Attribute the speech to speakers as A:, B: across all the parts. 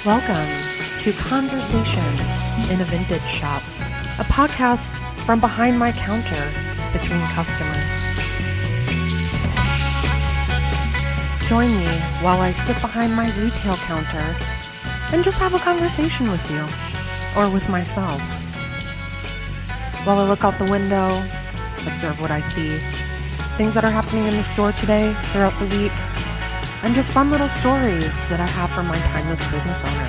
A: Welcome to Conversations in a Vintage Shop, a podcast from behind my counter between customers. Join me while I sit behind my retail counter and just have a conversation with you, or with myself. While I look out the window, observe what I see, things that are happening in the store today, throughout the week, and just fun little stories that I have from my time as a business owner.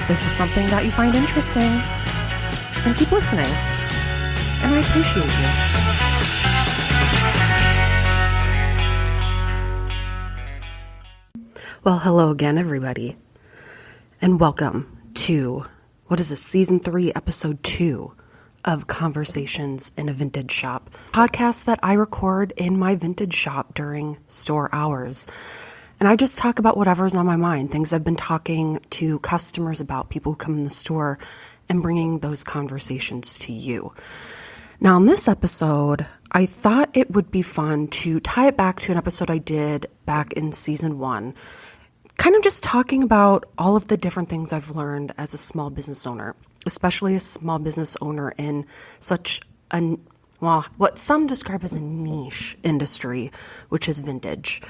A: This is something that you find interesting, and keep listening. And I appreciate you. Well, hello again, everybody, and welcome to, Season 3, Episode 2 of Conversations in a Vintage Shop, podcast that I record in my vintage shop during store hours. And I just talk about whatever's on my mind, things I've been talking to customers about, people who come in the store, and bringing those conversations to you. Now, in this episode, I thought it would be fun to tie it back to an episode I did back in Season 1, kind of just talking about all of the different things I've learned as a small business owner, especially a small business owner in such what some describe as a niche industry, which is vintage.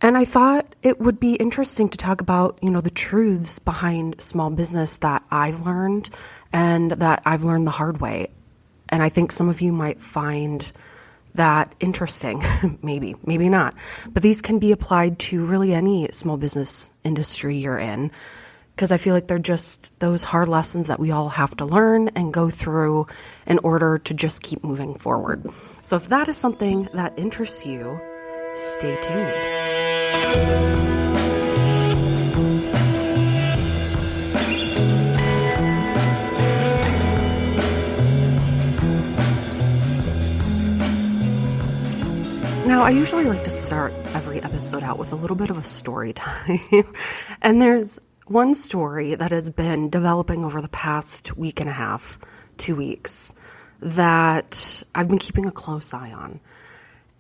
A: And I thought it would be interesting to talk about, the truths behind small business that I've learned and that I've learned the hard way. And I think some of you might find that interesting, maybe not. But these can be applied to really any small business industry you're in, because I feel like they're just those hard lessons that we all have to learn and go through in order to just keep moving forward. So if that is something that interests you, stay tuned. Now, I usually like to start every episode out with a little bit of a story time. And there's one story that has been developing over the past week and a half, 2 weeks, that I've been keeping a close eye on.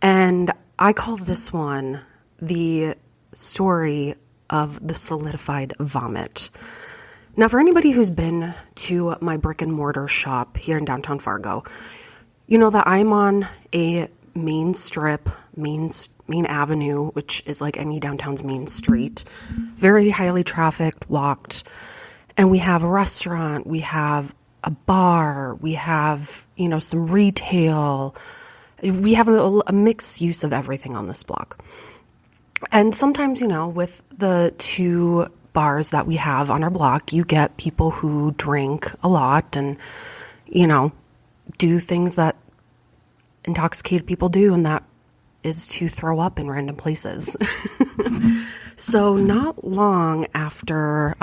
A: And I call this one the story of the solidified vomit. Now, for anybody who's been to my brick and mortar shop here in downtown Fargo, you know that I'm on a main strip, main avenue, which is like any downtown's main street, very highly trafficked, walked, and we have a restaurant, we have a bar, we have, some retail, we have a mixed use of everything on this block. And sometimes, with the two bars that we have on our block, you get people who drink a lot and, do things that intoxicated people do, and that is to throw up in random places. So not long after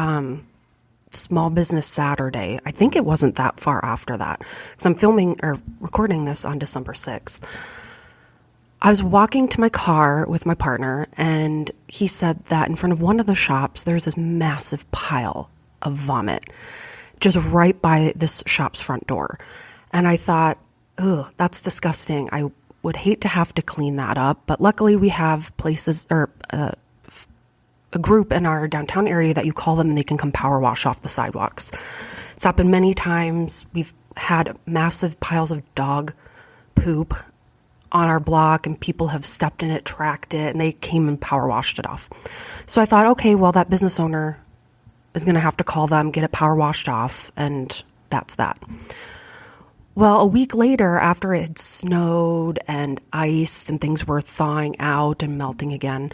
A: Small Business Saturday, I think it wasn't that far after that, because I'm recording this on December 6th. I was walking to my car with my partner, and he said that in front of one of the shops, there's this massive pile of vomit just right by this shop's front door. And I thought, oh, that's disgusting. I would hate to have to clean that up, but luckily we have places or a group in our downtown area that you call them and they can come power wash off the sidewalks. It's happened many times. We've had massive piles of dog poop on our block and people have stepped in it, tracked it, and they came and power washed it off. So I thought, okay, well, that business owner is going to have to call them, get it power washed off, and that's that. Well, a week later, after it had snowed and iced and things were thawing out and melting again,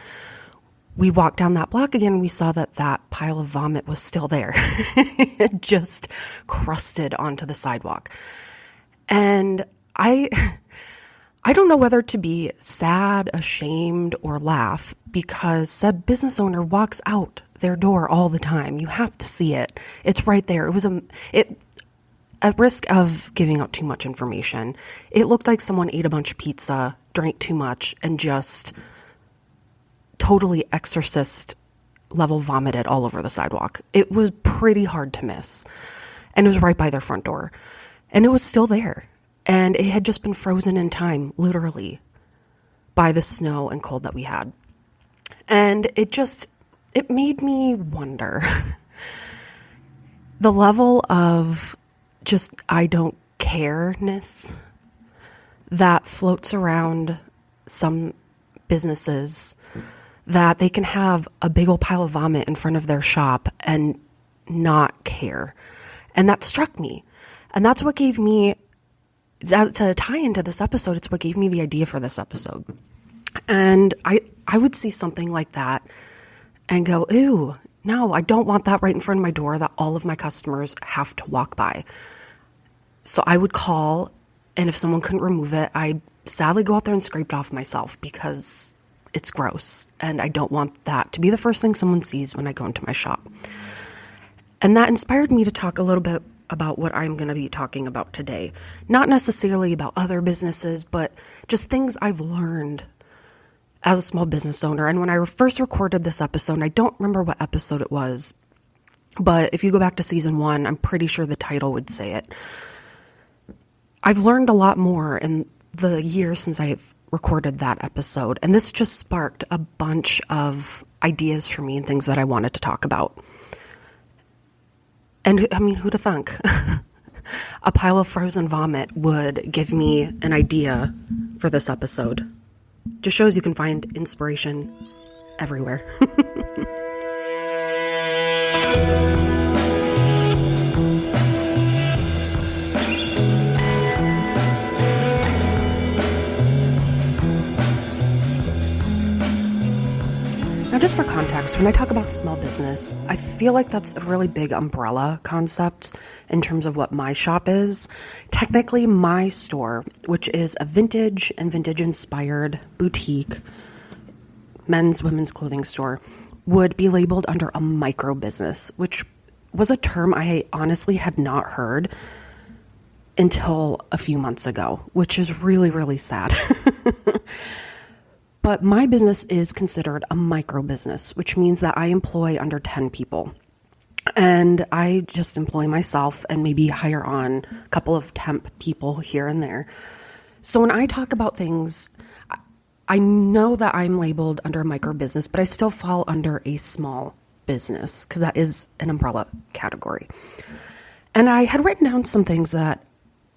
A: we walked down that block again and we saw that pile of vomit was still there. It had just crusted onto the sidewalk. And I don't know whether to be sad, ashamed, or laugh, because said business owner walks out their door all the time. You have to see it. It's right there. At risk of giving out too much information, it looked like someone ate a bunch of pizza, drank too much, and just totally exorcist level vomited all over the sidewalk. It was pretty hard to miss. And it was right by their front door. And it was still there. And it had just been frozen in time, literally. by the snow and cold that we had. And it made me wonder the level of just I don't care-ness that floats around some businesses, that they can have a big old pile of vomit in front of their shop and not care. And that struck me. And that's what gave me, to tie into this episode, it's what gave me the idea for this episode. And I would see something like that and go, ooh, no, I don't want that right in front of my door that all of my customers have to walk by. So I would call, and if someone couldn't remove it, I'd sadly go out there and scrape it off myself because it's gross. And I don't want that to be the first thing someone sees when I go into my shop. And that inspired me to talk a little bit about what I'm going to be talking about today. Not necessarily about other businesses, but just things I've learned as a small business owner. And when I first recorded this episode, and I don't remember what episode it was, but if you go back to season 1, I'm pretty sure the title would say it. I've learned a lot more in the year since I've recorded that episode. And this just sparked a bunch of ideas for me and things that I wanted to talk about. And I mean, who'd have thunk? A pile of frozen vomit would give me an idea for this episode. Just shows you can find inspiration everywhere. Now, just for context, when I talk about small business, I feel like that's a really big umbrella concept in terms of what my shop is. Technically, my store, which is a vintage and vintage-inspired boutique men's, women's clothing store, would be labeled under a micro business, which was a term I honestly had not heard until a few months ago, which is really, really sad. But my business is considered a micro business, which means that I employ under 10 people. And I just employ myself and maybe hire on a couple of temp people here and there. So when I talk about things, I know that I'm labeled under a micro business, but I still fall under a small business because that is an umbrella category. And I had written down some things that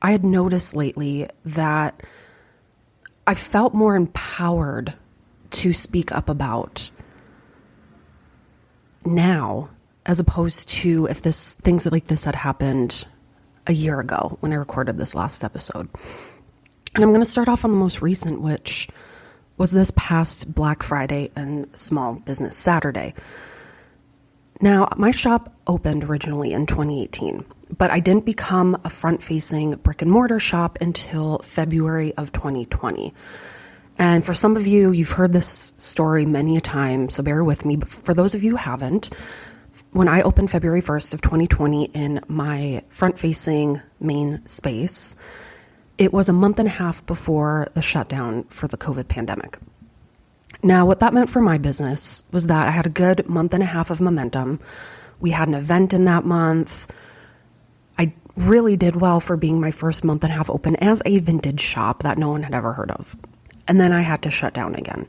A: I had noticed lately that I felt more empowered to speak up about now, as opposed to if things like this had happened a year ago when I recorded this last episode. And I'm going to start off on the most recent, which was this past Black Friday and Small Business Saturday. Now, my shop opened originally in 2018, but I didn't become a front-facing brick and mortar shop until February of 2020. And for some of you, you've heard this story many a time, so bear with me. But for those of you who haven't, when I opened February 1st of 2020 in my front-facing main space, it was a month and a half before the shutdown for the COVID pandemic. Now, what that meant for my business was that I had a good month and a half of momentum. We had an event in that month. I really did well for being my first month and a half open as a vintage shop that no one had ever heard of. And then I had to shut down again.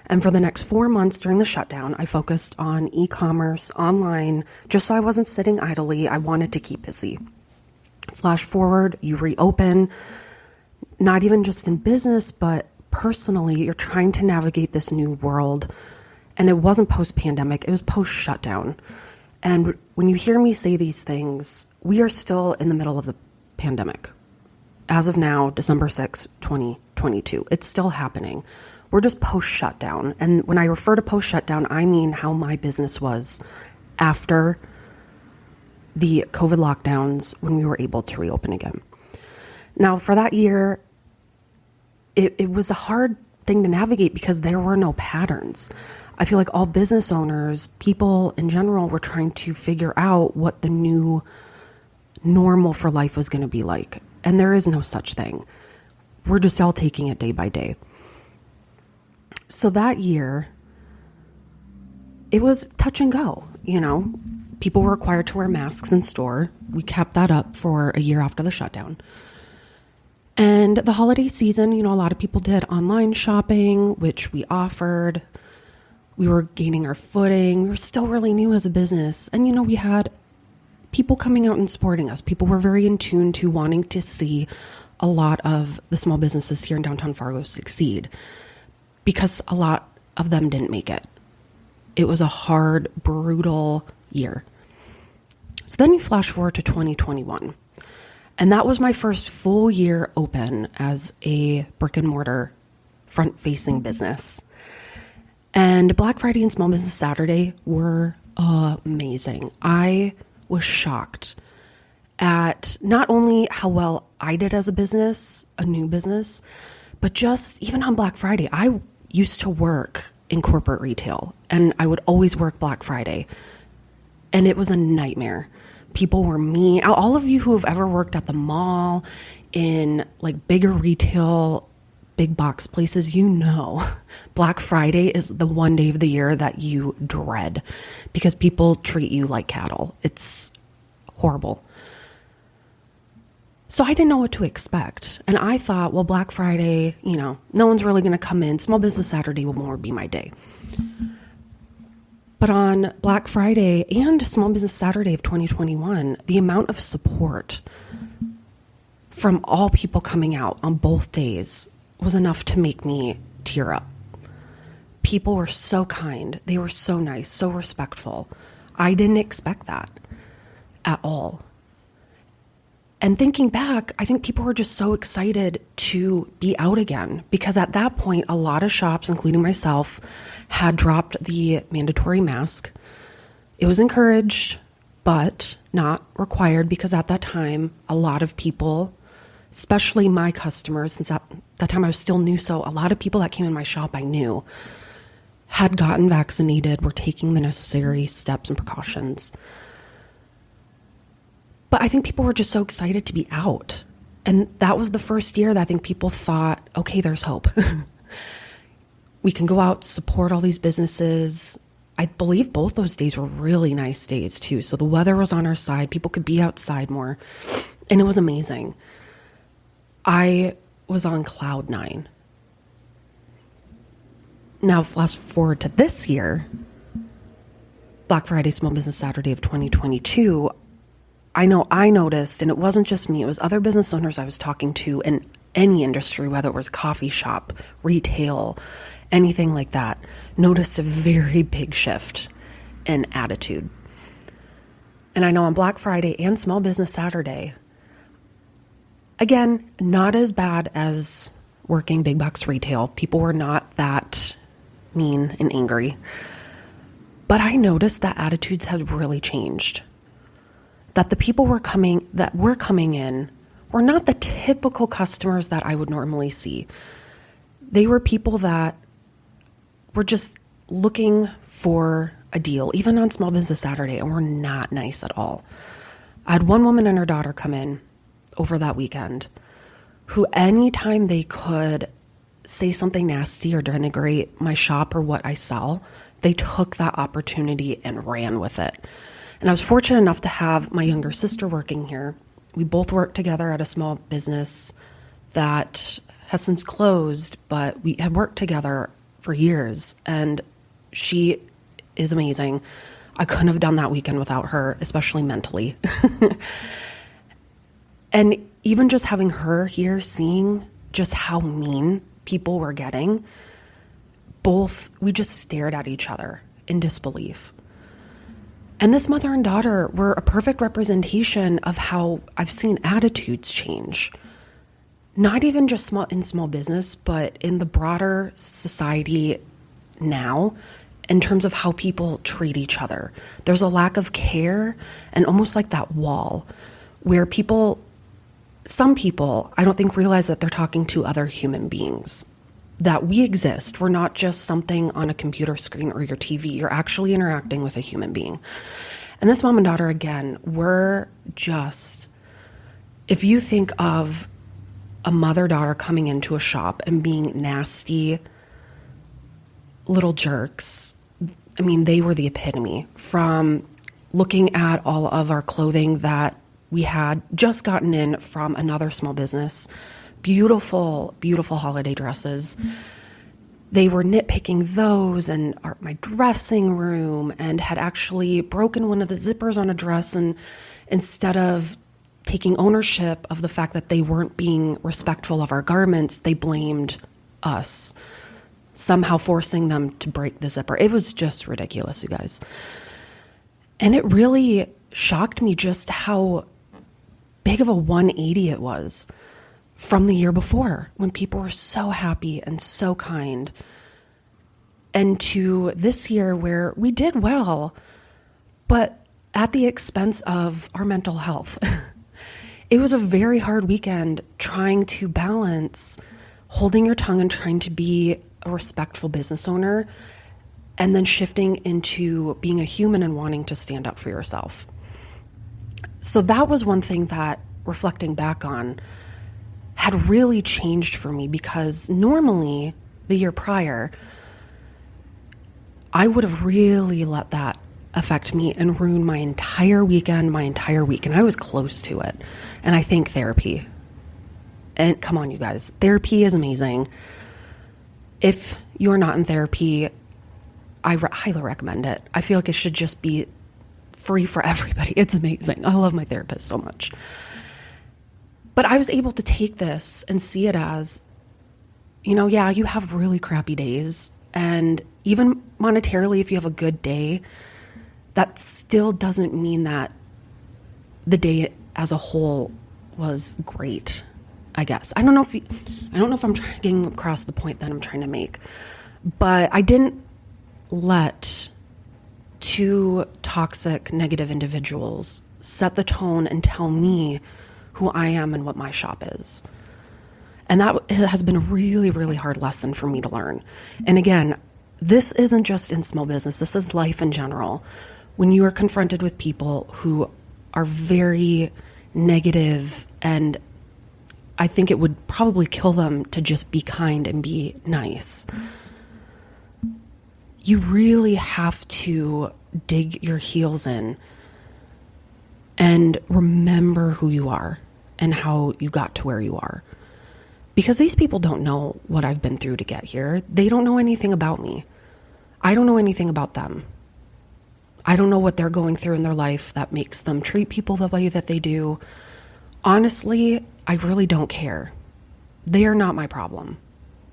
A: And for the next 4 months during the shutdown, I focused on e-commerce, online, just so I wasn't sitting idly. I wanted to keep busy. Flash forward, you reopen, not even just in business, but personally, you're trying to navigate this new world. And it wasn't post-pandemic, it was post-shutdown. And when you hear me say these things, we are still in the middle of the pandemic. As of now, December 6, 2022, it's still happening. We're just post-shutdown. And when I refer to post-shutdown, I mean how my business was after the COVID lockdowns when we were able to reopen again. Now, for that year, it was a hard thing to navigate because there were no patterns. I feel like all business owners, people in general, were trying to figure out what the new normal for life was going to be like. And there is no such thing. We're just all taking it day by day. So that year, it was touch and go, you know. People were required to wear masks in store. We kept that up for a year after the shutdown. And the holiday season, a lot of people did online shopping, which we offered. We were gaining our footing. We were still really new as a business. And, we had people coming out and supporting us. People were very in tune to wanting to see a lot of the small businesses here in downtown Fargo succeed, because a lot of them didn't make it. It was a hard, brutal year. So then you flash forward to 2021. And that was my first full year open as a brick and mortar front-facing business. And Black Friday and Small Business Saturday were amazing. I was shocked at not only how well I did as a business, a new business, but just even on Black Friday. I used to work in corporate retail, and I would always work Black Friday, and it was a nightmare. People were mean. All of you who have ever worked at the mall, in like bigger retail, big box places, Black Friday is the one day of the year that you dread because people treat you like cattle. It's horrible. So I didn't know what to expect. And I thought, well, Black Friday, no one's really going to come in. Small Business Saturday will more be my day. But on Black Friday and Small Business Saturday of 2021, the amount of support from all people coming out on both days was enough to make me tear up. People were so kind. They were so nice, so respectful. I didn't expect that at all. And thinking back, I think people were just so excited to be out again, because at that point, a lot of shops, including myself, had dropped the mandatory mask. It was encouraged, but not required, because at that time, a lot of people, especially my customers, since at that time I was still new, so a lot of people that came in my shop I knew had gotten vaccinated, were taking the necessary steps and precautions. But I think people were just so excited to be out. And that was the first year that I think people thought, okay, there's hope. We can go out, support all these businesses. I believe both those days were really nice days too. So the weather was on our side. People could be outside more. And it was amazing. I was on cloud nine. Now, fast forward to this year, Black Friday, Small Business Saturday of 2022, I know I noticed, and it wasn't just me, it was other business owners I was talking to in any industry, whether it was coffee shop, retail, anything like that, noticed a very big shift in attitude. And I know on Black Friday and Small Business Saturday, again, not as bad as working big box retail. People were not that mean and angry. But I noticed that attitudes had really changed. That the people were coming in were not the typical customers that I would normally see. They were people that were just looking for a deal, even on Small Business Saturday, and were not nice at all. I had one woman and her daughter come in over that weekend who, anytime they could say something nasty or denigrate my shop or what I sell, they took that opportunity and ran with it. And I was fortunate enough to have my younger sister working here. We both worked together at a small business that has since closed, but we had worked together for years, and she is amazing. I couldn't have done that weekend without her, especially mentally. And even just having her here, seeing just how mean people were getting, we just stared at each other in disbelief. And this mother and daughter were a perfect representation of how I've seen attitudes change. Not even just in small business, but in the broader society now, in terms of how people treat each other. There's a lack of care and almost like that wall where some people, I don't think realize that they're talking to other human beings, that we exist. We're not just something on a computer screen or your TV. You're actually interacting with a human being. And this mom and daughter, again, were just, if you think of a mother-daughter coming into a shop and being nasty little jerks, I mean, they were the epitome. From looking at all of our clothing that we had just gotten in from another small business, beautiful, beautiful holiday dresses. They were nitpicking those and my dressing room, and had actually broken one of the zippers on a dress, and instead of taking ownership of the fact that they weren't being respectful of our garments, they blamed us, somehow forcing them to break the zipper. It was just ridiculous, you guys. And it really shocked me just how big of a 180 it was from the year before, when people were so happy and so kind, and to this year where we did well, but at the expense of our mental health. It was a very hard weekend trying to balance holding your tongue and trying to be a respectful business owner, and then shifting into being a human and wanting to stand up for yourself. So that was one thing that, reflecting back on, had really changed for me, because normally the year prior, I would have really let that affect me and ruin my entire weekend, my entire week. And I was close to it. And I think therapy. And come on, you guys, therapy is amazing. If you're not in therapy, I highly recommend it. I feel like it should just be free for everybody. It's amazing. I love my therapist so much. But I was able to take this and see it as, yeah, you have really crappy days. And even monetarily, if you have a good day, that still doesn't mean that the day as a whole was great, I guess. I don't know if I'm getting across the point that I'm trying to make, but I didn't let two toxic, negative individuals set the tone and tell me who I am and what my shop is. And that has been a really, really hard lesson for me to learn. And again, this isn't just in small business. This is life in general. When you are confronted with people who are very negative, and I think it would probably kill them to just be kind and be nice, you really have to dig your heels in and remember who you are and how you got to where you are. Because these people don't know what I've been through to get here. They don't know anything about me. I don't know anything about them. I don't know what they're going through in their life that makes them treat people the way that they do. Honestly, I really don't care. They are not my problem.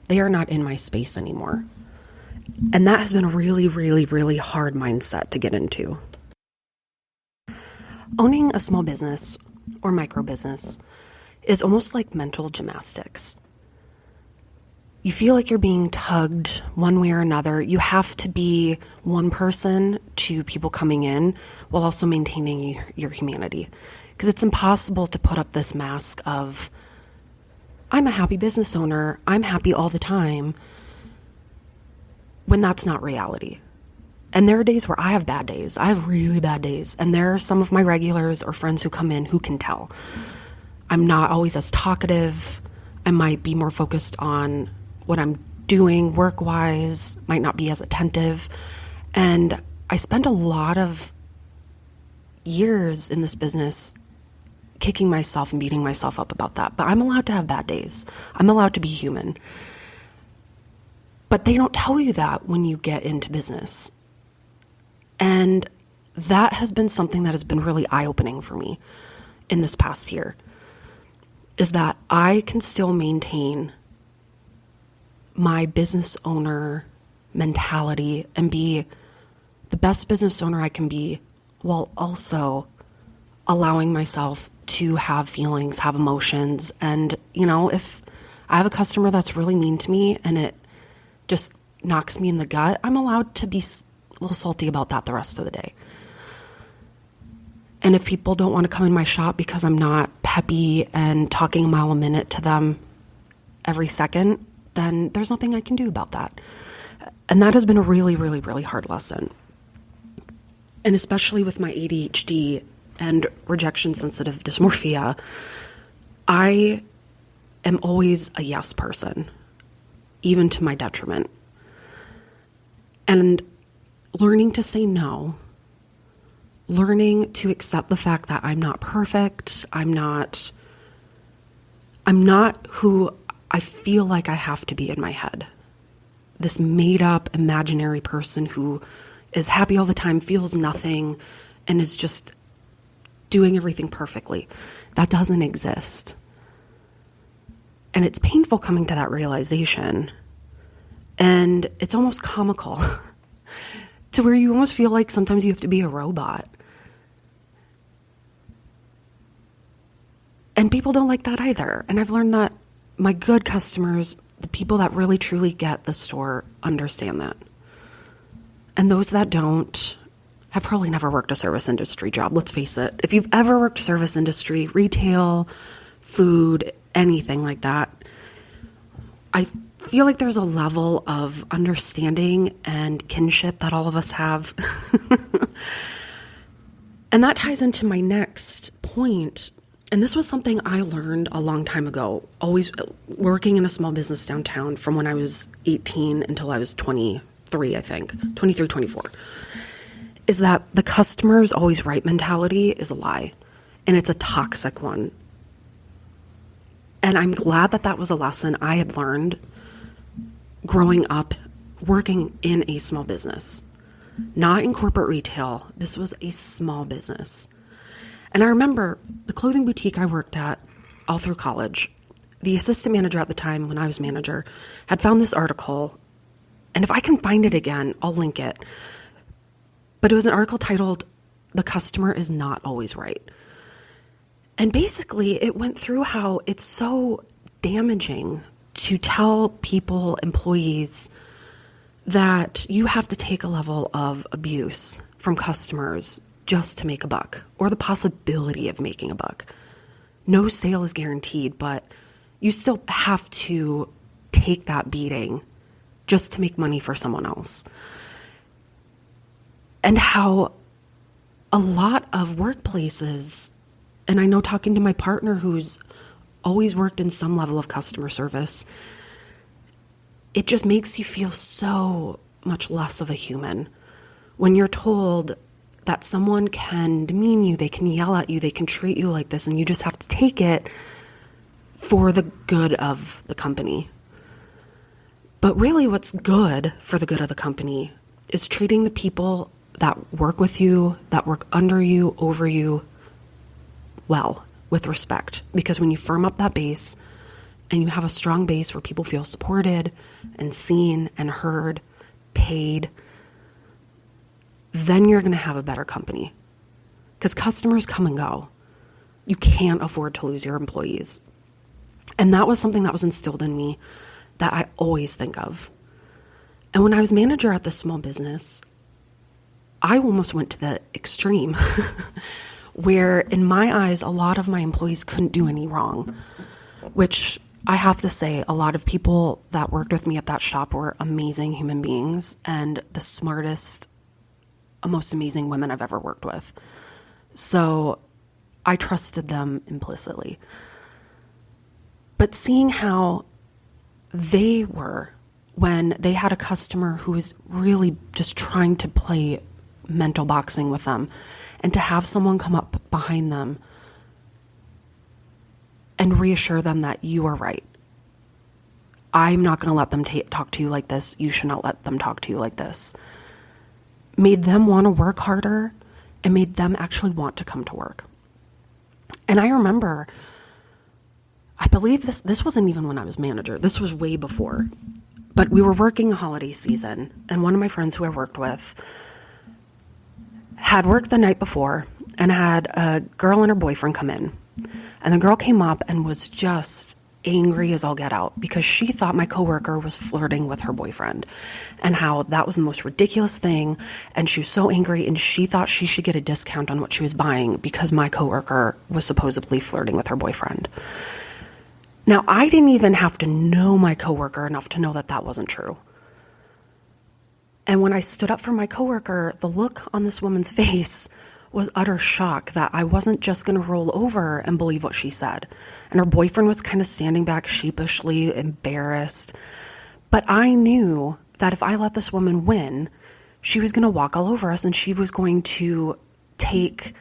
A: They are not in my space anymore. And that has been a really, really, really hard mindset to get into. Owning a small business or micro business is almost like mental gymnastics. You feel like you're being tugged one way or another. You have to be one person to people coming in while also maintaining your humanity. Because it's impossible to put up this mask of, I'm a happy business owner, I'm happy all the time, when that's not reality. And there are days where I have bad days. I have really bad days. And there are some of my regulars or friends who come in who can tell. I'm not always as talkative. I might be more focused on what I'm doing work-wise, might not be as attentive. And I spent a lot of years in this business kicking myself and beating myself up about that. But I'm allowed to have bad days. I'm allowed to be human. But they don't tell you that when you get into business. And that has been something that has been really eye-opening for me in this past year, is that I can still maintain my business owner mentality and be the best business owner I can be, while also allowing myself to have feelings, have emotions. And, if I have a customer that's really mean to me and it just knocks me in the gut, I'm allowed to be a little salty about that the rest of the day. And if people don't want to come in my shop because I'm not peppy and talking a mile a minute to them every second, then there's nothing I can do about that. And that has been a really, really, really hard lesson. And especially with my ADHD and rejection-sensitive dysmorphia, I am always a yes person, even to my detriment. And learning to say no, learning to accept the fact that I'm not perfect, I'm not I'm not who I feel like I have to be in my head. This made up imaginary person who is happy all the time, feels nothing, and is just doing everything perfectly. That doesn't exist. And it's painful coming to that realization. And it's almost comical to where you almost feel like sometimes you have to be a robot. And people don't like that either. And I've learned that my good customers, the people that really truly get the store, understand that. And those that don't have probably never worked a service industry job. Let's face it. If you've ever worked service industry, retail, food, anything like that, I feel like there's a level of understanding and kinship that all of us have. And that ties into my next point. And this was something I learned a long time ago, always working in a small business downtown from when I was 18 until I was 23, I think, 23, 24, is that the customer's always right mentality is a lie, and it's a toxic one. And I'm glad that that was a lesson I had learned growing up working in a small business, not in corporate retail. This was a small business. And I remember the clothing boutique I worked at all through college, the assistant manager at the time when I was manager had found this article, and if I can find it again, I'll link it. But it was an article titled, "The Customer is Not Always Right." And basically it went through how it's so damaging to tell people, employees, that you have to take a level of abuse from customers just to make a buck, or the possibility of making a buck. No sale is guaranteed, but you still have to take that beating just to make money for someone else. And how a lot of workplaces, and I know talking to my partner who's always worked in some level of customer service, it just makes you feel so much less of a human when you're told that someone can demean you, they can yell at you, they can treat you like this, and you just have to take it for the good of the company. But really what's good for the good of the company is treating the people that work with you, that work under you, over you, well, with respect. Because when you firm up that base and you have a strong base where people feel supported and seen and heard, paid, then you're going to have a better company. Because customers come and go. You can't afford to lose your employees. And that was something that was instilled in me that I always think of. And when I was manager at this small business, I almost went to the extreme where in my eyes, a lot of my employees couldn't do any wrong, which I have to say, a lot of people that worked with me at that shop were amazing human beings and the smartest, most amazing women I've ever worked with. So I trusted them implicitly. But seeing how they were when they had a customer who was really just trying to play mental boxing with them, and to have someone come up behind them and reassure them that you are right. I'm not going to let them talk to you like this. You should not let them talk to you like this. Made them want to work harder and made them actually want to come to work. And I remember, I believe this wasn't even when I was manager. This was way before. But we were working a holiday season, and one of my friends who I worked with had worked the night before and had a girl and her boyfriend come in. And the girl came up and was just angry as all get out because she thought my coworker was flirting with her boyfriend and how that was the most ridiculous thing. And she was so angry, and she thought she should get a discount on what she was buying because my coworker was supposedly flirting with her boyfriend. Now, I didn't even have to know my coworker enough to know that that wasn't true. And when I stood up for my coworker, the look on this woman's face was utter shock that I wasn't just going to roll over and believe what she said. And her boyfriend was kind of standing back sheepishly, embarrassed. But I knew that if I let this woman win, she was going to walk all over us, and she was going to take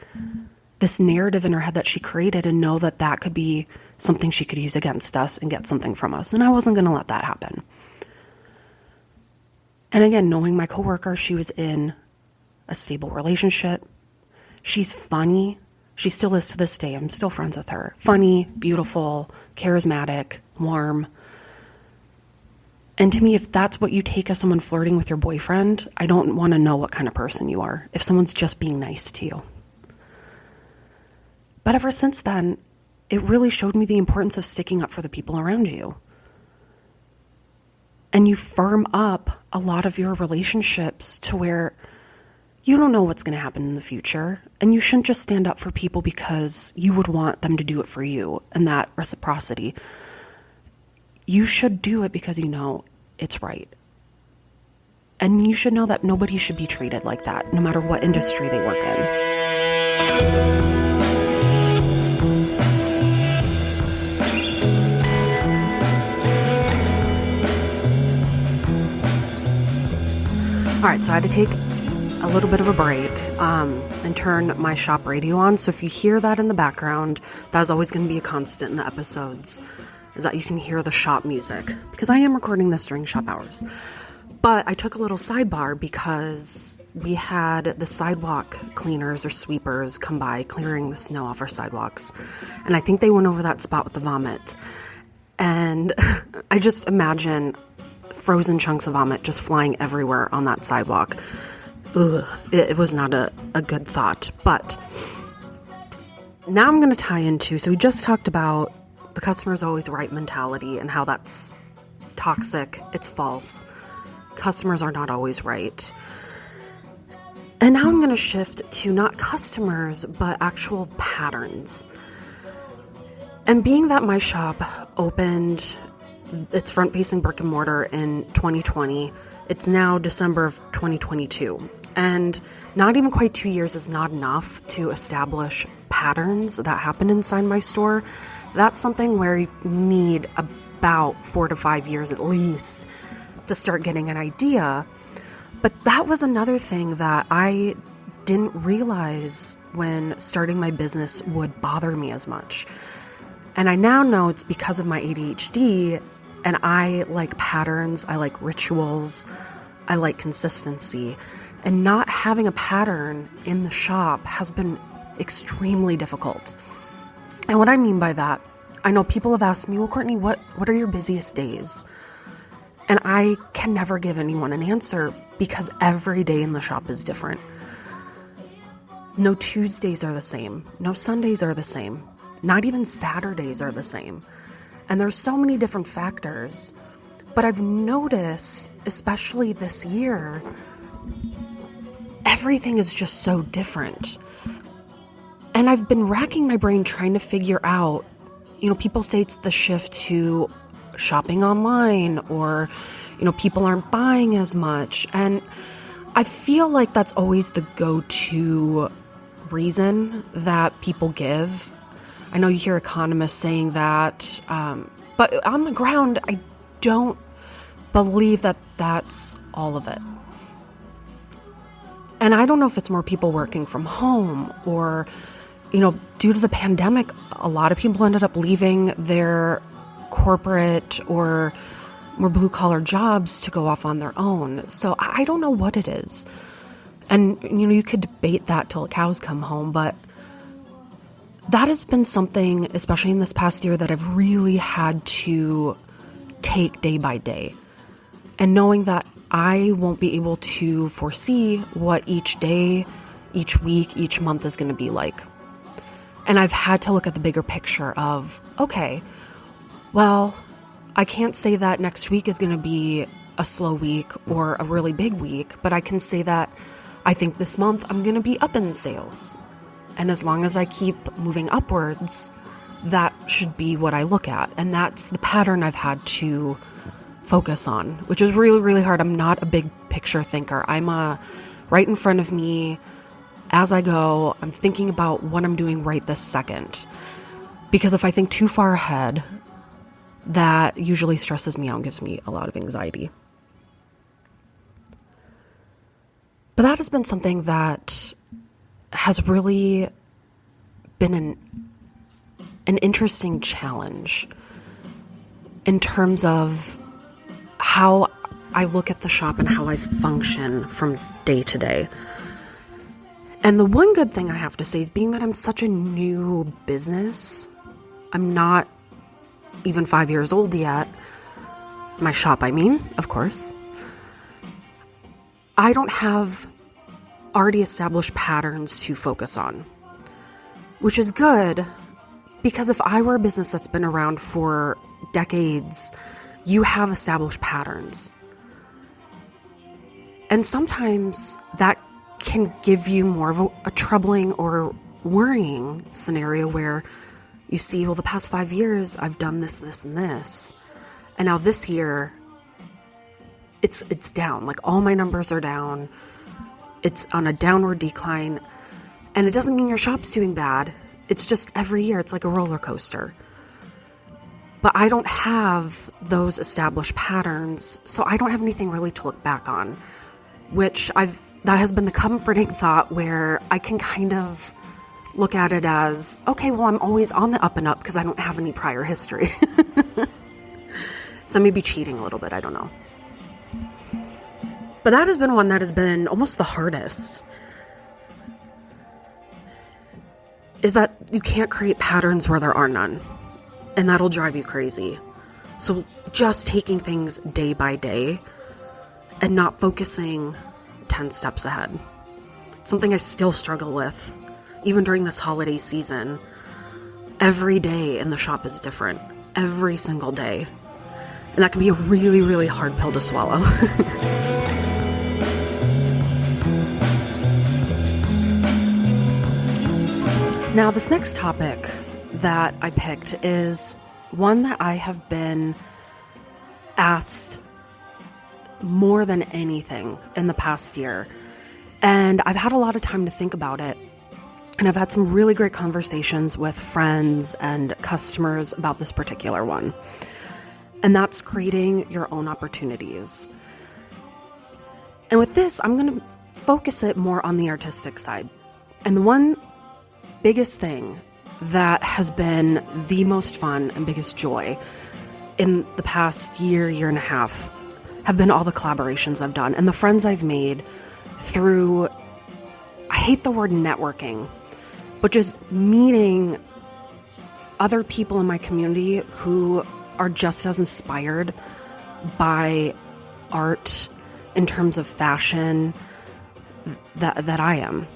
A: the this narrative in her head that she created and know that that could be something she could use against us and get something from us. And I wasn't going to let that happen. And again, knowing my coworker, she was in a stable relationship. She's funny. She still is to this day. I'm still friends with her. Funny, beautiful, charismatic, warm. And to me, if that's what you take as someone flirting with your boyfriend, I don't want to know what kind of person you are if someone's just being nice to you. But ever since then, it really showed me the importance of sticking up for the people around you. And you firm up a lot of your relationships to where you don't know what's going to happen in the future. And you shouldn't just stand up for people because you would want them to do it for you and that reciprocity. You should do it because you know it's right. And you should know that nobody should be treated like that, no matter what industry they work in. All right, so I had to take a little bit of a break and turn my shop radio on. So if you hear that in the background, that is always going to be a constant in the episodes, is that you can hear the shop music, because I am recording this during shop hours. But I took a little sidebar because we had the sidewalk cleaners or sweepers come by clearing the snow off our sidewalks. And I think they went over that spot with the vomit. And I just imagine frozen chunks of vomit just flying everywhere on that sidewalk. Ugh, it was not a good thought. But now I'm going to tie into, so we just talked about the customer's always right mentality and how that's toxic. It's false. Customers are not always right. And now I'm going to shift to not customers, but actual patterns. And being that my shop opened its front-facing brick and mortar in 2020, it's now December of 2022. And not even quite 2 years is not enough to establish patterns that happen inside my store. That's something where you need about 4 to 5 years at least to start getting an idea. But that was another thing that I didn't realize when starting my business would bother me as much. And I now know it's because of my ADHD, and I like patterns, I like rituals, I like consistency. And not having a pattern in the shop has been extremely difficult. And what I mean by that, I know people have asked me, well, Courtney, what are your busiest days? And I can never give anyone an answer because every day in the shop is different. No Tuesdays are the same. No Sundays are the same. Not even Saturdays are the same. And there's so many different factors. But I've noticed, especially this year, everything is just so different. And I've been racking my brain trying to figure out, people say it's the shift to shopping online, or, people aren't buying as much. And I feel like that's always the go-to reason that people give. I know you hear economists saying that, but on the ground, I don't believe that that's all of it. And I don't know if it's more people working from home or, due to the pandemic, a lot of people ended up leaving their corporate or more blue-collar jobs to go off on their own. So I don't know what it is. And, you could debate that till the cows come home, but that has been something, especially in this past year, that I've really had to take day by day. And knowing that I won't be able to foresee what each day, each week, each month is going to be like. And I've had to look at the bigger picture of, okay, well, I can't say that next week is going to be a slow week or a really big week, but I can say that I think this month I'm going to be up in sales. And as long as I keep moving upwards, that should be what I look at. And that's the pattern I've had to focus on, which is really, really hard. I'm not a big picture thinker. I'm right in front of me as I go. I'm thinking about what I'm doing right this second. Because if I think too far ahead, that usually stresses me out and gives me a lot of anxiety. But that has been something that has really been an interesting challenge in terms of how I look at the shop and how I function from day to day. And the one good thing I have to say is being that I'm such a new business, I'm not even 5 years old yet. My shop, I mean, of course. I don't have already established patterns to focus on, which is good because if I were a business that's been around for decades, you have established patterns. And sometimes that can give you more of a troubling or worrying scenario where you see, well, the past 5 years, I've done this, this, and this. And now this year, it's down. Like all my numbers are down. It's on a downward decline. And it doesn't mean your shop's doing bad. It's just every year, it's like a roller coaster. But I don't have those established patterns, so I don't have anything really to look back on, which that has been the comforting thought where I can kind of look at it as, okay, well, I'm always on the up and up because I don't have any prior history. So maybe cheating a little bit, I don't know. But that has been one that has been almost the hardest, is that you can't create patterns where there are none, and that'll drive you crazy. So just taking things day by day and not focusing 10 steps ahead. Something I still struggle with, even during this holiday season. Every day in the shop is different, every single day. And that can be a really, really hard pill to swallow. Now, this next topic that I picked is one that I have been asked more than anything in the past year. And I've had a lot of time to think about it. And I've had some really great conversations with friends and customers about this particular one. And that's creating your own opportunities. And with this, I'm going to focus it more on the artistic side. And the one biggest thing that has been the most fun and biggest joy in the past year and a half have been all the collaborations I've done and the friends I've made through, I hate the word networking, but just meeting other people in my community who are just as inspired by art in terms of fashion that I am.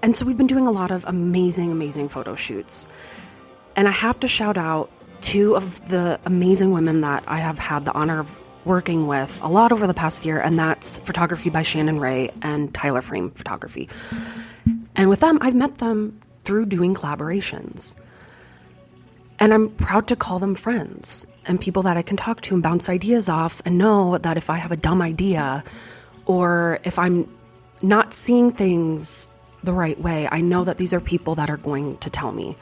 A: And so we've been doing a lot of amazing photo shoots. And I have to shout out two of the amazing women that I have had the honor of working with a lot over the past year, and that's photography by Shannon Ray and Tyler Frame Photography. And with them, I've met them through doing collaborations. And I'm proud to call them friends and people that I can talk to and bounce ideas off and know that if I have a dumb idea or if I'm not seeing things the right way, I know that these are people that are going to tell me.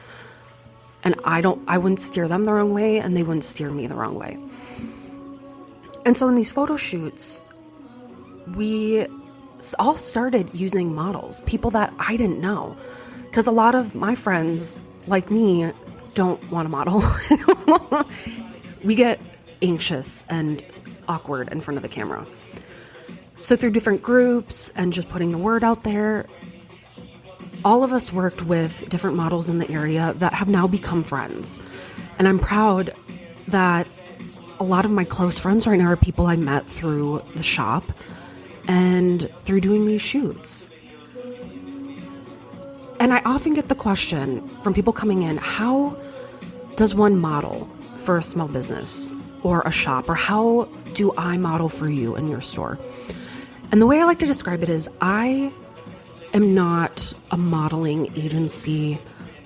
A: And I wouldn't steer them the wrong way and they wouldn't steer me the wrong way. And so in these photo shoots, we all started using models, people that I didn't know. Because a lot of my friends, like me, don't want to model. We get anxious and awkward in front of the camera. So through different groups and just putting the word out there, all of us worked with different models in the area that have now become friends. And I'm proud that a lot of my close friends right now are people I met through the shop and through doing these shoots. And I often get the question from people coming in, how does one model for a small business or a shop? Or how do I model for you in your store? And the way I like to describe it is I am not a modeling agency.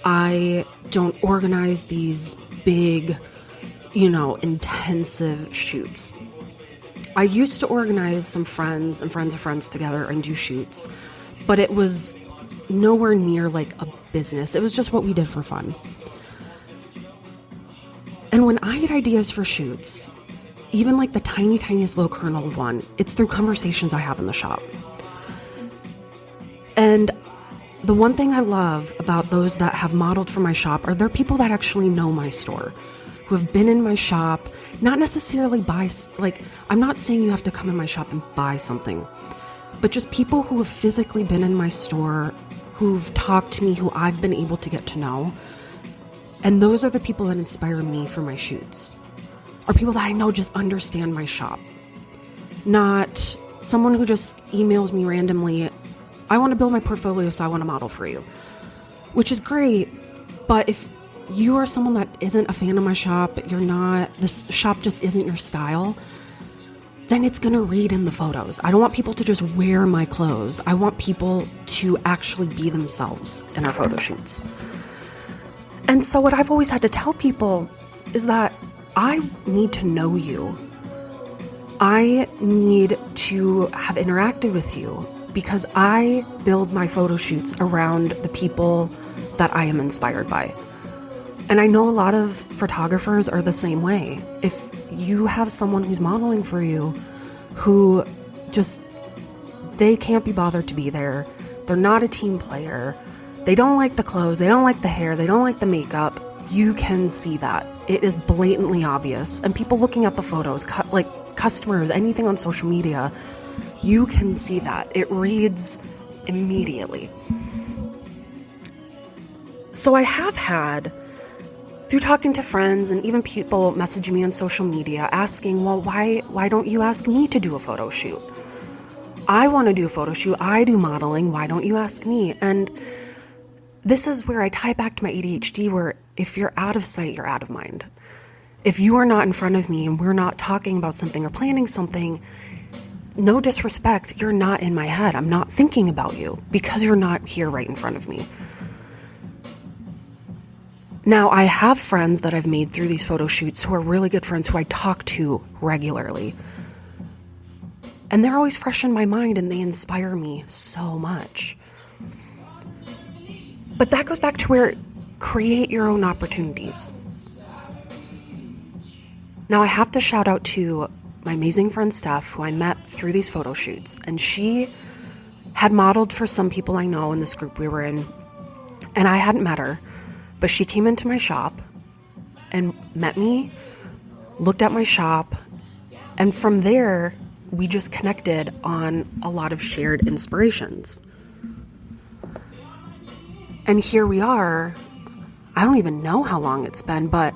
A: I don't organize these big, intensive shoots. I used to organize some friends and friends of friends together and do shoots, but it was nowhere near like a business. It was just what we did for fun. And when I get ideas for shoots, even like the tiniest little kernel of one, it's through conversations I have in the shop. And the one thing I love about those that have modeled for my shop are they're people that actually know my store, who have been in my shop, not necessarily buy, like, I'm not saying you have to come in my shop and buy something, but just people who have physically been in my store, who've talked to me, who I've been able to get to know. And those are the people that inspire me for my shoots, are people that I know just understand my shop. Not someone who just emails me randomly, I want to build my portfolio, so I want to model for you, which is great. But if you are someone that isn't a fan of my shop, this shop just isn't your style, then it's going to read in the photos. I don't want people to just wear my clothes. I want people to actually be themselves in our photo shoots. And so what I've always had to tell people is that I need to know you. I need to have interacted with you because I build my photo shoots around the people that I am inspired by. And I know a lot of photographers are the same way. If you have someone who's modeling for you who just, they can't be bothered to be there, they're not a team player, they don't like the clothes, they don't like the hair, they don't like the makeup, you can see that. It is blatantly obvious. And people looking at the photos, like customers, anything on social media, you can see that. It reads immediately. So I have had, through talking to friends and even people messaging me on social media asking, well, why don't you ask me to do a photo shoot? I want to do a photo shoot. I do modeling. Why don't you ask me? And this is where I tie back to my ADHD, where if you're out of sight, you're out of mind. If you are not in front of me and we're not talking about something or planning something, no disrespect, you're not in my head. I'm not thinking about you because you're not here right in front of me. Now, I have friends that I've made through these photo shoots who are really good friends who I talk to regularly. And they're always fresh in my mind and they inspire me so much. But that goes back to where create your own opportunities. Now, I have to shout out to my amazing friend Steph, who I met through these photo shoots. And she had modeled for some people I know in this group we were in. And I hadn't met her. But she came into my shop and met me, looked at my shop, and from there, we just connected on a lot of shared inspirations. And here we are. I don't even know how long it's been, but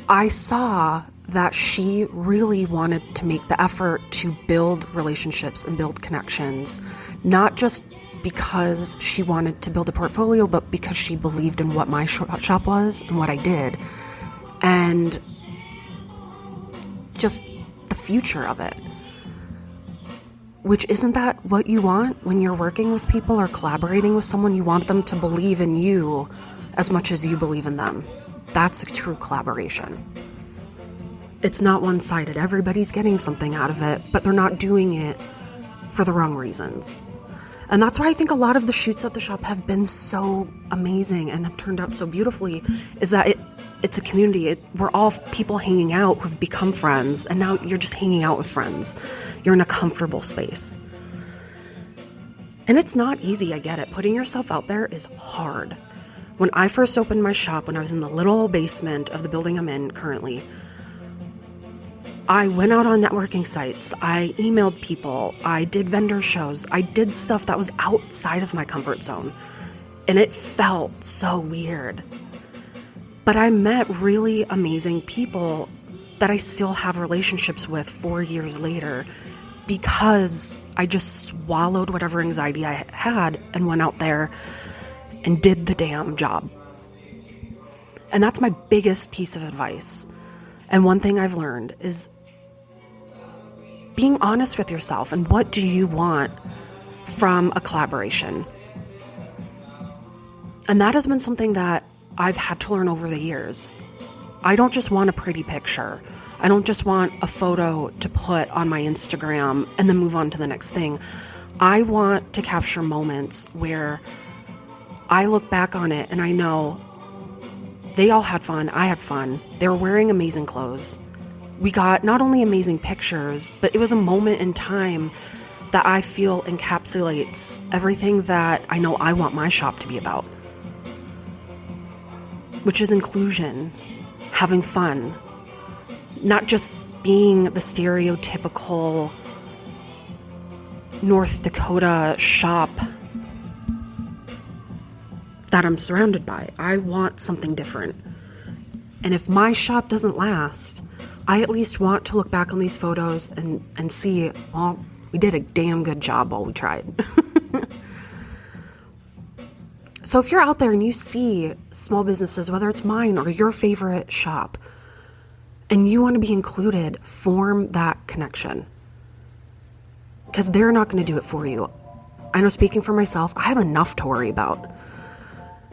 A: I saw that she really wanted to make the effort to build relationships and build connections, not just because she wanted to build a portfolio, but because she believed in what my shop was and what I did, and just the future of it. Which, isn't that what you want when you're working with people or collaborating with someone? You want them to believe in you as much as you believe in them. That's a true collaboration. It's not one-sided. Everybody's getting something out of it, but they're not doing it for the wrong reasons. And that's why I think a lot of the shoots at the shop have been so amazing and have turned out so beautifully, is that it's a community. We're all people hanging out who've become friends, and now you're just hanging out with friends. You're in a comfortable space. And it's not easy, I get it. Putting yourself out there is hard. When I first opened my shop, when I was in the little basement of the building I'm in currently, I went out on networking sites, I emailed people, I did vendor shows, I did stuff that was outside of my comfort zone. And it felt so weird. But I met really amazing people that I still have relationships with 4 years later because I just swallowed whatever anxiety I had and went out there and did the damn job. And that's my biggest piece of advice. And one thing I've learned is being honest with yourself and what do you want from a collaboration. And that has been something that I've had to learn over the years. I don't just want a pretty picture. I don't just want a photo to put on my Instagram and then move on to the next thing. I want to capture moments where I look back on it and I know they all had fun, I had fun. They were wearing amazing clothes. We got not only amazing pictures, but it was a moment in time that I feel encapsulates everything that I know I want my shop to be about, which is inclusion, having fun, not just being the stereotypical North Dakota shop that I'm surrounded by. I want something different. And if my shop doesn't last, I at least want to look back on these photos and see, well, we did a damn good job while we tried. So if you're out there and you see small businesses, whether it's mine or your favorite shop, and you want to be included, form that connection. Because they're not going to do it for you. I know, speaking for myself, I have enough to worry about.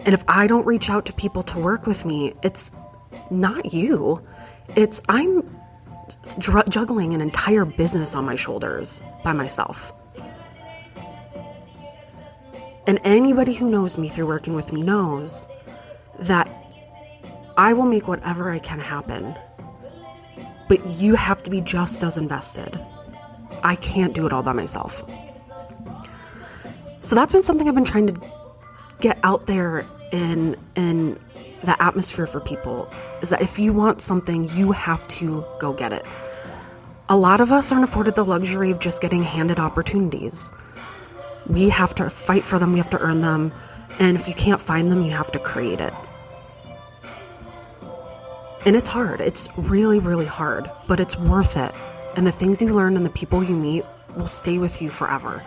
A: And if I don't reach out to people to work with me, it's not you. I'm juggling an entire business on my shoulders by myself. And anybody who knows me through working with me knows that I will make whatever I can happen. But you have to be just as invested. I can't do it all by myself. So that's been something I've been trying to get out there in the atmosphere for people, is that if you want something, you have to go get it. A lot of us aren't afforded the luxury of just getting handed opportunities. We have to fight for them, we have to earn them, and if you can't find them, you have to create it. And it's hard. It's really, really hard, but it's worth it. And the things you learn and the people you meet will stay with you forever.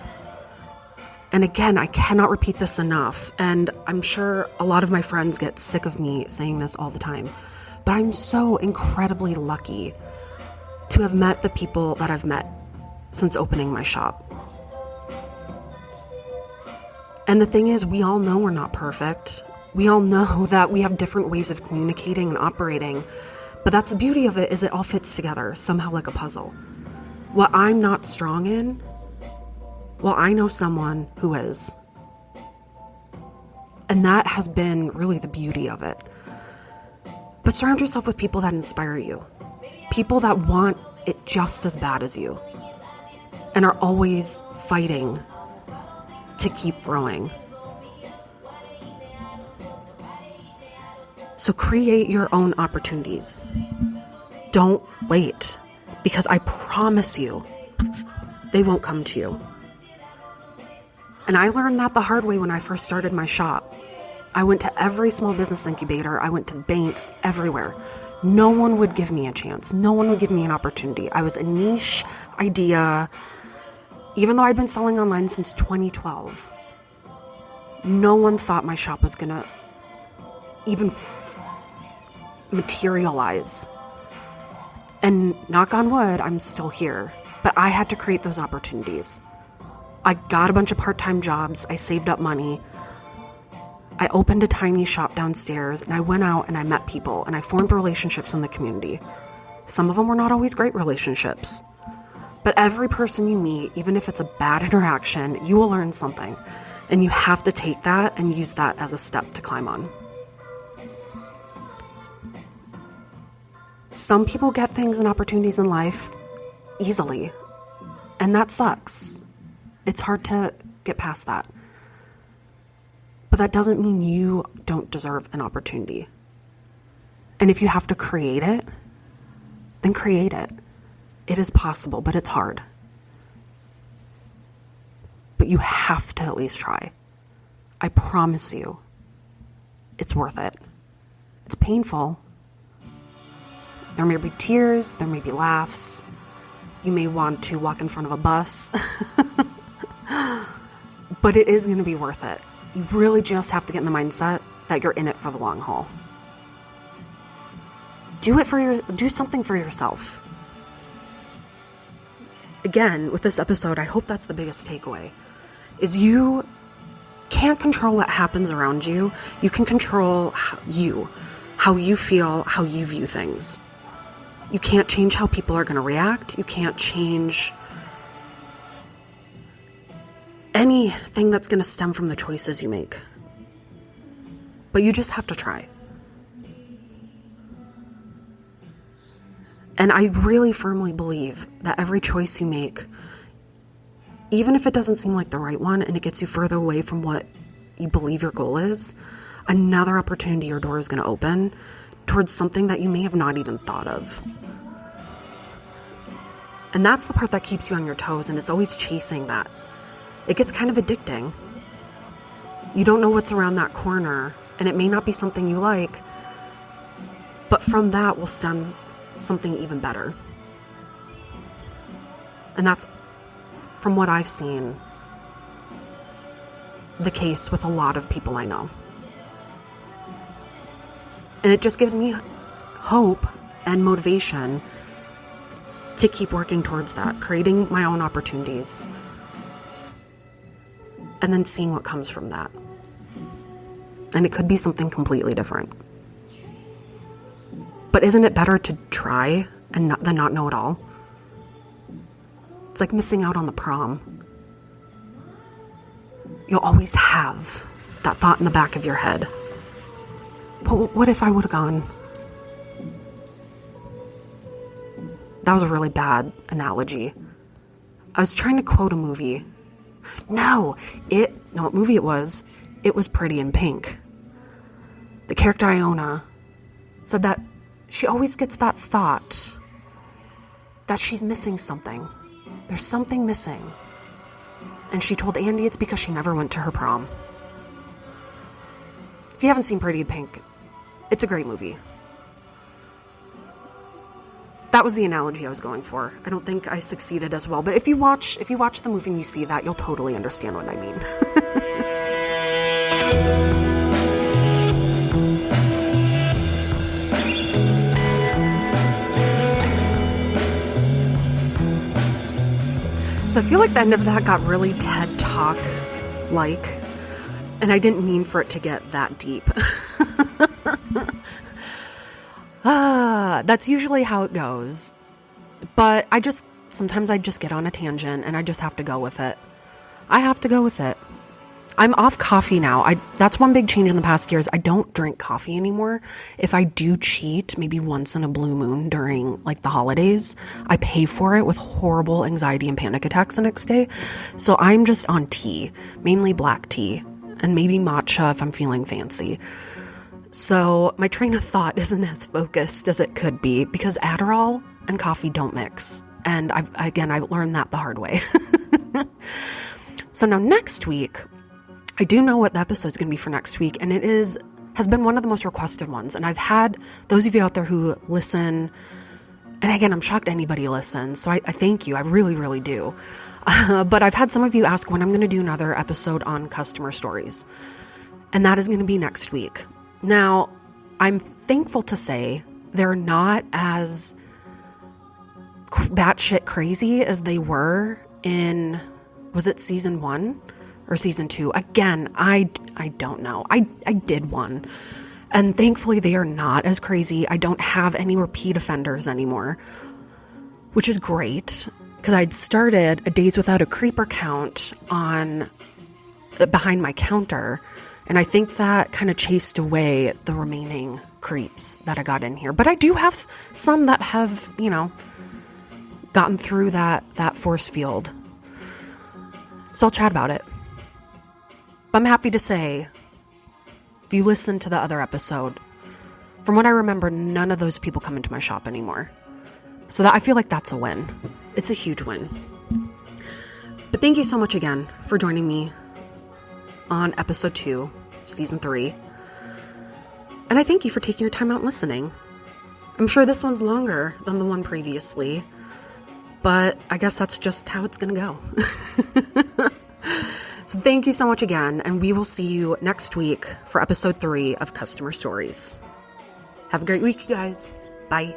A: And again, I cannot repeat this enough. And I'm sure a lot of my friends get sick of me saying this all the time. But I'm so incredibly lucky to have met the people that I've met since opening my shop. And the thing is, we all know we're not perfect. We all know that we have different ways of communicating and operating. But that's the beauty of it, is it all fits together somehow like a puzzle. What I'm not strong in, well, I know someone who is. And that has been really the beauty of it. But surround yourself with people that inspire you. People that want it just as bad as you. And are always fighting to keep growing. So create your own opportunities. Don't wait, because I promise you, they won't come to you. And I learned that the hard way when I first started my shop. I went to every small business incubator. I went to banks, everywhere. No one would give me a chance. No one would give me an opportunity. I was a niche idea. Even though I'd been selling online since 2012, no one thought my shop was going to even materialize. And knock on wood, I'm still here. But I had to create those opportunities. I got a bunch of part-time jobs. I saved up money. I opened a tiny shop downstairs, and I went out and I met people, and I formed relationships in the community. Some of them were not always great relationships. But every person you meet, even if it's a bad interaction, you will learn something. And you have to take that and use that as a step to climb on. Some people get things and opportunities in life easily, and that sucks. It's hard to get past that. But that doesn't mean you don't deserve an opportunity. And if you have to create it, then create it. It is possible, but it's hard. But you have to at least try. I promise you, it's worth it. It's painful. There may be tears, there may be laughs. You may want to walk in front of a bus. But it is going to be worth it. You really just have to get in the mindset that you're in it for the long haul. Do something for yourself. Again, with this episode, I hope that's the biggest takeaway, is you can't control what happens around you. You can control how you feel, how you view things. You can't change how people are going to react. You can't change anything that's going to stem from the choices you make. But you just have to try. And I really firmly believe that every choice you make even if it doesn't seem like the right one and it gets you further away from what you believe your goal is, another opportunity or door is going to open towards something that you may have not even thought of. And that's the part that keeps you on your toes, and it's always chasing that. It gets kind of addicting. You don't know what's around that corner, and it may not be something you like, but from that will stem something even better. And that's, from what I've seen, the case with a lot of people I know. And it just gives me hope and motivation to keep working towards that, creating my own opportunities, and then seeing what comes from that. And it could be something completely different. But isn't it better to try and than not know it all? It's like missing out on the prom. You'll always have that thought in the back of your head. But what if I would have gone? That was a really bad analogy. I was trying to quote a movie. No, what movie it was. It was Pretty in Pink. The character Iona said that she always gets that thought that she's missing something. There's something missing. And she told Andy it's because she never went to her prom. If you haven't seen Pretty in Pink, it's a great movie. That was the analogy I was going for. I don't think I succeeded as well, but if you watch the movie and you see that, you'll totally understand what I mean. So I feel like the end of that got really TED Talk-like, and I didn't mean for it to get that deep. That's usually how it goes. But sometimes I just get on a tangent and I just have to go with it. I have to go with it. I'm off coffee now. That's one big change in the past years. I don't drink coffee anymore. If I do cheat, maybe once in a blue moon during like the holidays, I pay for it with horrible anxiety and panic attacks the next day. So I'm just on tea, mainly black tea, and maybe matcha if I'm feeling fancy. So my train of thought isn't as focused as it could be because Adderall and coffee don't mix. And I learned that the hard way. So now next week, I do know what the episode is going to be for next week, and it has been one of the most requested ones. And I've had those of you out there who listen, and again, I'm shocked anybody listens, so I thank you. I really, really do. But I've had some of you ask when I'm going to do another episode on customer stories, and that is going to be next week. Now, I'm thankful to say they're not as batshit crazy as they were in, was it season 1 or season 2? Again, I don't know. I did one. And thankfully they are not as crazy. I don't have any repeat offenders anymore, which is great because I'd started a Days Without a Creeper count on behind my counter. And I think that kind of chased away the remaining creeps that I got in here. But I do have some that have, gotten through that force field. So I'll chat about it. But I'm happy to say, if you listen to the other episode, from what I remember, none of those people come into my shop anymore. So I feel like that's a win. It's a huge win. But thank you so much again for joining me on episode 2, season 3. And I thank you for taking your time out and listening. I'm sure this one's longer than the one previously, but I guess that's just how it's going to go. So thank you so much again, and we will see you next week for episode 3 of Customer Stories. Have a great week, you guys. Bye.